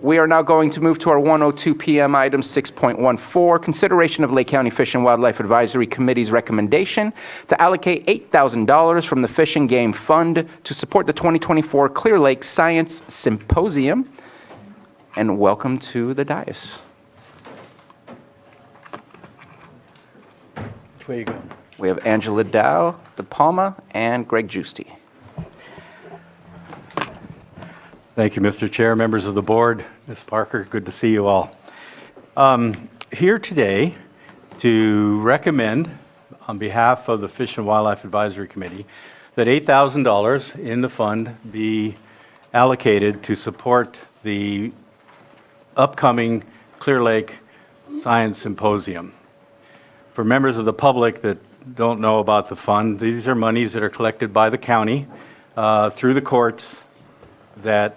We are now going to move to our 1:02 p.m. item 6.14, consideration of Lake County Fish and Wildlife Advisory Committee's recommendation to allocate $8,000 from the Fish and Game Fund to support the 2024 Clearlake Science Symposium. And welcome to the dais. Which way you going? We have Angela Dow, De Palma, and Greg Giusti. Thank you, Mr. Chair, members of the board, Ms. Parker, good to see you all. Here today to recommend on behalf of the Fish and Wildlife Advisory Committee that $8,000 in the fund be allocated to support the upcoming Clearlake Science Symposium. For members of the public that don't know about the fund, these are monies that are collected by the county through the courts, that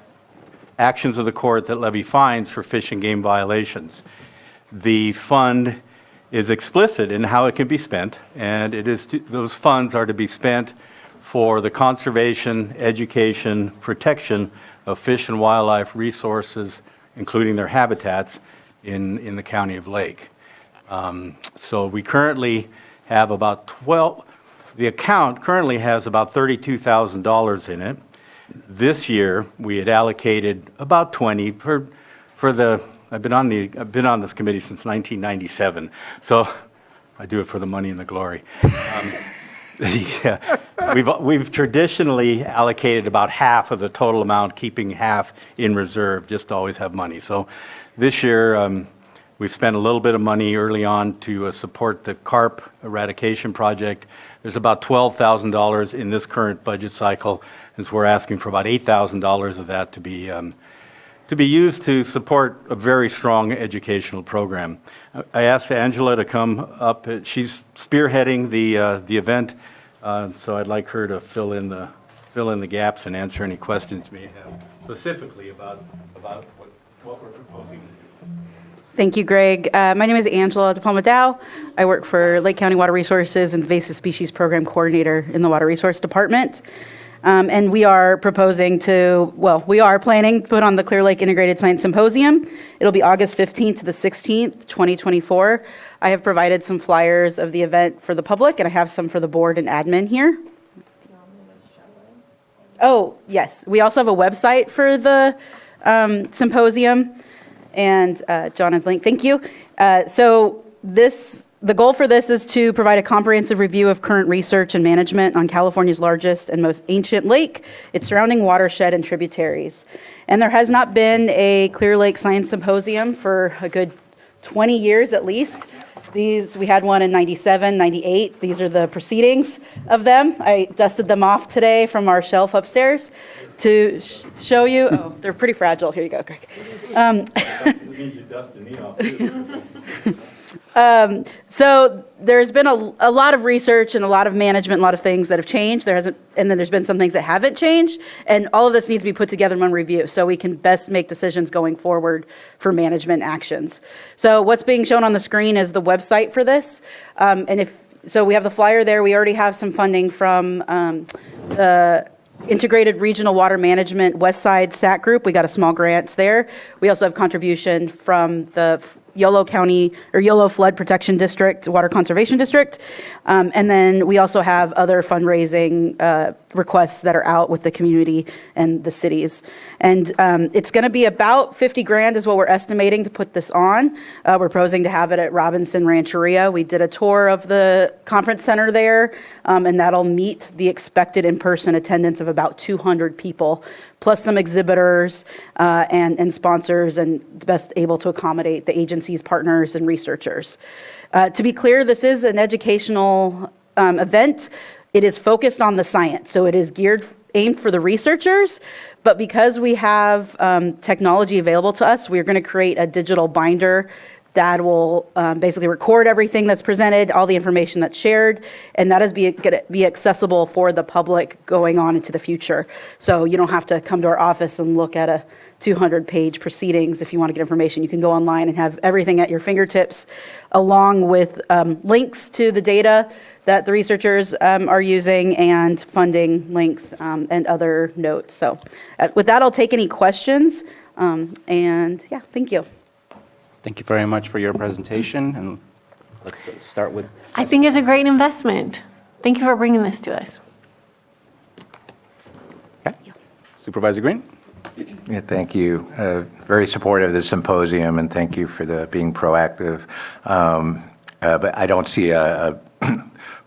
actions of the court that levy fines for fish and game violations. The fund is explicit in how it can be spent, and those funds are to be spent for the conservation, education, protection of fish and wildlife resources, including their habitats in the county of Lake. So we currently have about the account currently has about $32,000 in it. This year, we had allocated about 20 for the. I've been on this committee since 1997, so I do it for the money and the glory. We've traditionally allocated about half of the total amount, keeping half in reserve, just to always have money. So this year, we spent a little bit of money early on to support the carp eradication project. There's about $12,000 in this current budget cycle, and so we're asking for about $8,000 of that to be used to support a very strong educational program. I asked Angela to come up. She's spearheading the event, so I'd like her to fill in the gaps and answer any questions you may have specifically about what we're proposing to do. Thank you, Greg. My name is Angela De Palma Dow. I work for Lake County Water Resources and Invasive Species Program Coordinator in the Water Resource Department. And we are planning to put on the Clearlake Integrated Science Symposium. It'll be August 15th to the 16th, 2024. I have provided some flyers of the event for the public, and I have some for the board and admin here. Do you want me to show them? Oh, yes. We also have a website for the symposium. And John has linked. Thank you. The goal for this is to provide a comprehensive review of current research and management on California's largest and most ancient lake, its surrounding watershed and tributaries. And there has not been a Clearlake Science Symposium for a good 20 years at least. We had one in 97, 98. These are the proceedings of them. I dusted them off today from our shelf upstairs to show you. Oh, they're pretty fragile. Here you go, Greg. You dusted me off too. So there's been a lot of research and a lot of management, a lot of things that have changed. And then there's been some things that haven't changed, and all of this needs to be put together in one review so we can best make decisions going forward for management actions. So what's being shown on the screen is the website for this, so we have the flyer there. We already have some funding from the Integrated Regional Water Management West Side SAC Group. We got a small grant there. We also have contribution from the Yolo County or Yolo Flood Protection District, Water Conservation District. And then we also have other fundraising requests that are out with the community and the cities. And it's going to be about 50 grand is what we're estimating to put this on. We're proposing to have it at Robinson Rancheria. We did a tour of the conference center there, and that'll meet the expected in-person attendance of about 200 people, plus some exhibitors and sponsors, and best able to accommodate the agency's partners and researchers. To be clear, this is an educational event. It is focused on the science, so it is aimed for the researchers, but because we have technology available to us, we're going to create a digital binder that will basically record everything that's presented, all the information that's shared, and that is going to be accessible for the public going on into the future. So you don't have to come to our office and look at a 200-page proceedings if you want to get information. You can go online and have everything at your fingertips, along with links to the data that the researchers are using, and funding links and other notes. So with that, I'll take any questions. And yeah, thank you. Thank you very much for your presentation, and let's start with, I think it's a great investment. Thank you for bringing this to us. okay. Supervisor Green? Yeah, thank you. Very supportive of the symposium, and thank you for being proactive. But I don't see a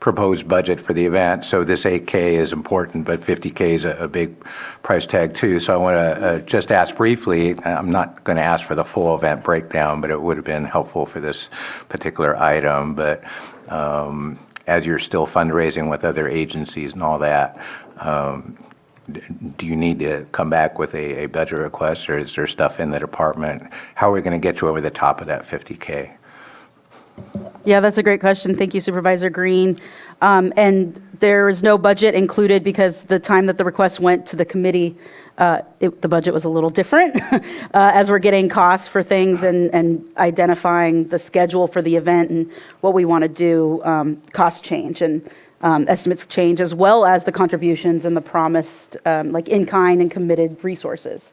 proposed budget for the event, so this 8K is important, but 50K is a big price tag too. So I want to just ask briefly, I'm not going to ask for the full event breakdown, but it would have been helpful for this particular item. But as you're still fundraising with other agencies and all that, do you need to come back with a budget request, or is there stuff in the department? How are we going to get you over the top of that 50K? Yeah, that's a great question. Thank you, Supervisor Green. And there is no budget included because the time that the request went to the committee, the budget was a little different as we're getting costs for things and identifying the schedule for the event and what we want to do, cost change and estimates change, as well as the contributions and the promised like in-kind and committed resources.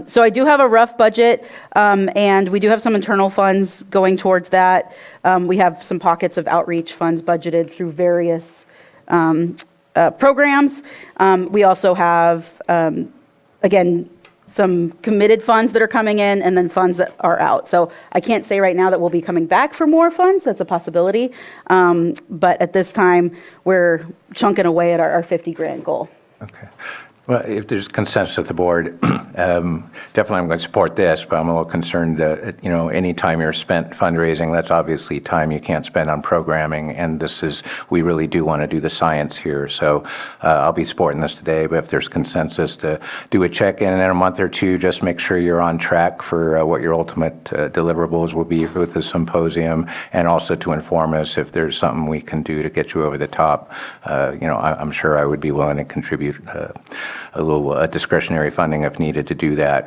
So I do have a rough budget, and we do have some internal funds going towards that. We have some pockets of outreach funds budgeted through various programs. We also have, again, some committed funds that are coming in and then funds that are out. So I can't say right now that we'll be coming back for more funds. That's a possibility. But at this time, we're chunking away at our 50 grand goal. Okay. Well, if there's consensus at the board, definitely I'm going to support this, but I'm a little concerned that, any time you're spent fundraising, that's obviously time you can't spend on programming, and we really do want to do the science here. So I'll be supporting this today, but if there's consensus to do a check-in in a month or two, just make sure you're on track for what your ultimate deliverables will be with the symposium, and also to inform us if there's something we can do to get you over the top. I'm sure I would be willing to contribute a little discretionary funding if needed to do that.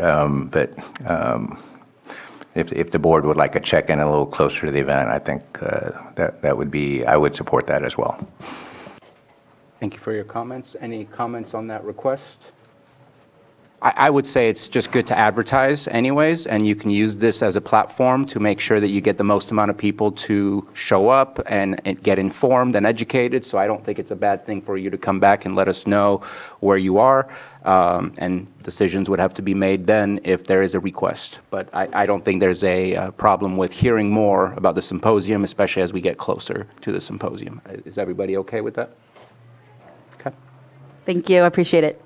But if the board would like a check-in a little closer to the event, I think I would support that as well. Thank you for your comments. Any comments on that request? I would say it's just good to advertise anyways, and you can use this as a platform to make sure that you get the most amount of people to show up and get informed and educated. So I don't think it's a bad thing for you to come back and let us know where you are, and decisions would have to be made then if there is a request. But I don't think there's a problem with hearing more about the symposium, especially as we get closer to the symposium. Is everybody okay with that? Okay. Thank you. I appreciate it.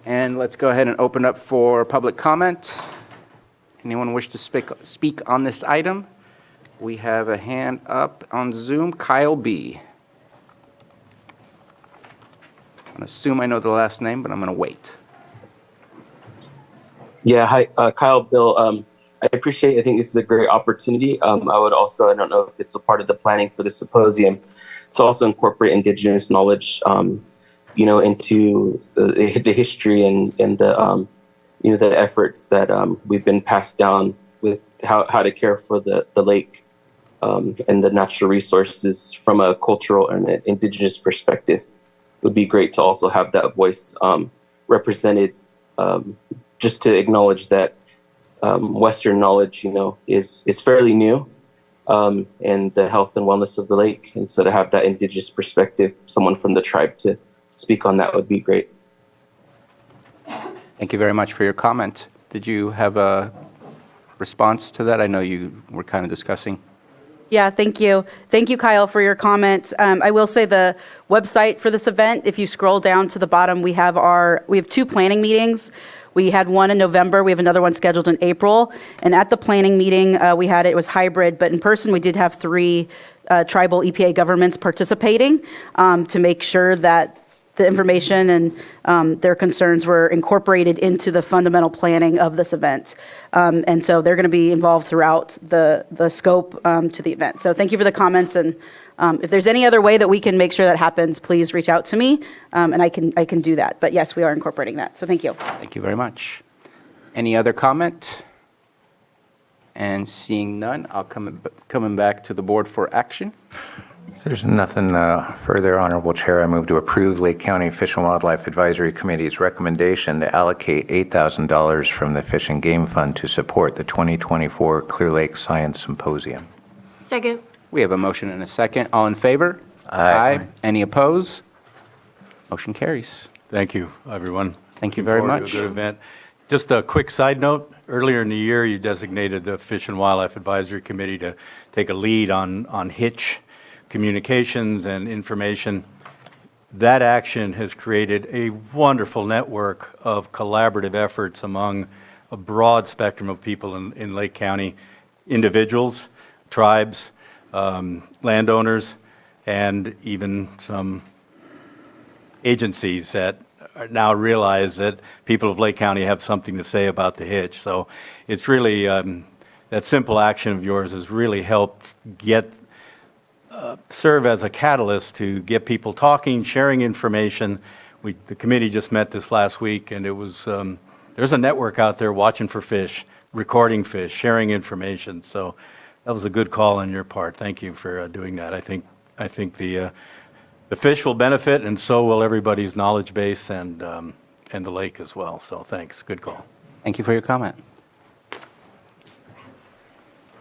And let's go ahead and open up for public comment. Anyone wish to speak on this item? We have a hand up on Zoom. Kyle B. I'm going to assume I know the last name, but I'm going to wait. Yeah, hi, Kyle, Bill. I think this is a great opportunity. I would also, I don't know if it's a part of the planning for the symposium, to also incorporate Indigenous knowledge into the history and the the efforts that we've been passed down with how to care for the lake and the natural resources from a cultural and an Indigenous perspective. It would be great to also have that voice represented, just to acknowledge that Western knowledge, is fairly new, and the health and wellness of the lake. And so to have that Indigenous perspective, someone from the tribe to speak on that would be great. Thank you very much for your comment. Did you have a response to that? I know you were kind of discussing. Yeah, thank you. Thank you, Kyle, for your comments. I will say the website for this event, if you scroll down to the bottom, we have 2 planning meetings. We had one in November. We have another one scheduled in April. And at the planning meeting, it was hybrid, but in person, we did have 3 tribal EPA governments participating to make sure that the information and their concerns were incorporated into the fundamental planning of this event. And so they're going to be involved throughout the scope to the event. So thank you for the comments. And if there's any other way that we can make sure that happens, please reach out to me, and I can do that. But yes, we are incorporating that. So thank you. Thank you very much. Any other comment? And seeing none, I'll coming back to the board for action. There's nothing further, Honorable Chair. I move to approve Lake County Fish and Wildlife Advisory Committee's recommendation to allocate $8,000 from the Fish and Game Fund to support the 2024 Clearlake Science Symposium. Second. We have a motion and a second. All in favor? Aye. Any opposed? Motion carries. Thank you, everyone. Thank you Looking very forward to much. a good event. Just a quick side note, earlier in the year, you designated the Fish and Wildlife Advisory Committee to take a lead on hitch communications and information. That action has created a wonderful network of collaborative efforts among a broad spectrum of people in Lake County, individuals, tribes, landowners, and even some agencies that now realize that people of Lake County have something to say about the hitch. So it's really, that simple action of yours has really helped serve as a catalyst to get people talking, sharing information. The committee just met this last week, and it was, there's a network out there watching for fish, recording fish, sharing information. So that was a good call on your part. Thank you for doing that. I think the fish will benefit, and so will everybody's knowledge base and the lake as well. So thanks. Good call. Thank you for your comment.